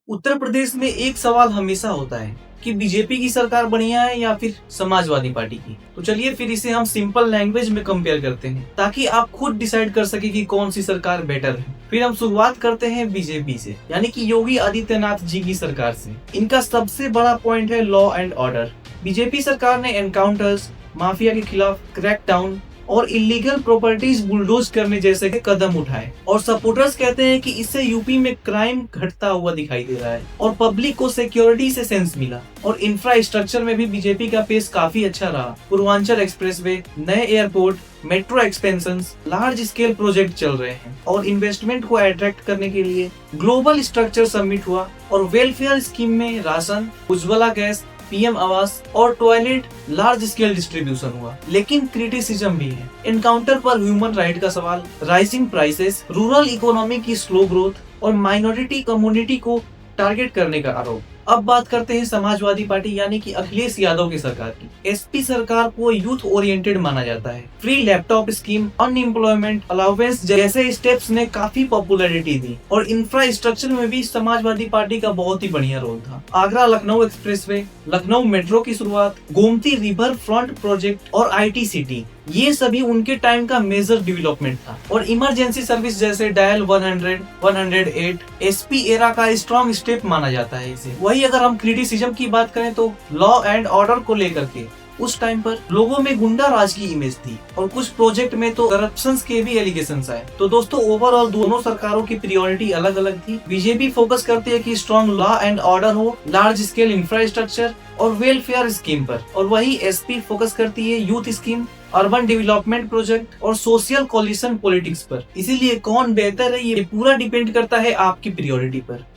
उत्तर प्रदेश में एक सवाल हमेशा होता है कि बीजेपी की सरकार बढ़िया है या फिर समाजवादी पार्टी की। तो चलिए फिर इसे हम सिंपल लैंग्वेज में कंपेयर करते हैं ताकि आप खुद डिसाइड कर सके कि कौन सी सरकार बेटर है। फिर हम शुरुआत करते हैं बीजेपी से, यानी कि योगी आदित्यनाथ जी की सरकार से। इनका सबसे बड़ा पॉइंट है लॉ एंड ऑर्डर। बीजेपी सरकार ने एनकाउंटर्स, माफिया के खिलाफ क्रैकडाउन और इलीगल प्रॉपर्टीज बुलडोज करने जैसे के कदम उठाए। और सपोर्टर्स कहते हैं कि इससे यूपी में क्राइम घटता हुआ दिखाई दे रहा है और पब्लिक को सिक्योरिटी से सेंस मिला। और इंफ्रास्ट्रक्चर में भी बीजेपी का पेस काफी अच्छा रहा। पूर्वांचल एक्सप्रेसवे, नए airport, metro expansion, large scale project चल रहे हैं। और इन्वेस्टमेंट को अट्रैक्ट करने के लिए ग्लोबल स्ट्रक्चर समिट हुआ और वेलफेयर स्कीम में राशन, उज्ज्वला गैस, पीएम आवास और टॉयलेट लार्ज स्केल डिस्ट्रीब्यूशन हुआ। लेकिन क्रिटिसिज्म भी है। एनकाउंटर पर ह्यूमन राइट का सवाल, राइजिंग प्राइसेस, रूरल इकोनॉमी की स्लो ग्रोथ और माइनॉरिटी कम्युनिटी को टारगेट करने का आरोप। अब बात करते हैं समाजवादी पार्टी यानी कि अखिलेश यादव की सरकार की। एसपी सरकार को यूथ ओरिएंटेड माना जाता है। Free laptop scheme, unemployment allowance जैसे स्टेप्स ने काफी पॉपुलैरिटी दी। और इंफ्रास्ट्रक्चर में भी समाजवादी पार्टी का बहुत ही बढ़िया रोल था। आगरा लखनऊ एक्सप्रेसवे, लखनऊ मेट्रो की शुरुआत, गोमती रिवर फ्रंट प्रोजेक्ट और आईटी सिटी, ये सभी उनके टाइम का मेजर डेवलपमेंट था। और इमरजेंसी सर्विस जैसे डायल 100, 108 एसपी एरा का स्ट्रॉन्ग स्टेप माना जाता है इसे। वही अगर हम क्रिटिसिज्म की बात करें तो लॉ एंड ऑर्डर को लेकर के उस टाइम पर लोगों में गुंडा राज की इमेज थी और कुछ प्रोजेक्ट में तो करप्शन के भी एलिगेशंस आए। तो दोस्तों ओवरऑल दोनों सरकारों की प्रायोरिटी अलग अलग थी। बीजेपी फोकस करती है कि स्ट्रॉन्ग लॉ एंड ऑर्डर हो, लार्ज स्केल इंफ्रास्ट्रक्चर और वेलफेयर स्कीम पर। और वही एसपी फोकस करती है youth scheme, urban development project और सोशल कोलिशन पॉलिटिक्स पर। इसीलिए कौन बेहतर है ये पूरा डिपेंड करता है आपकी प्रायोरिटी पर।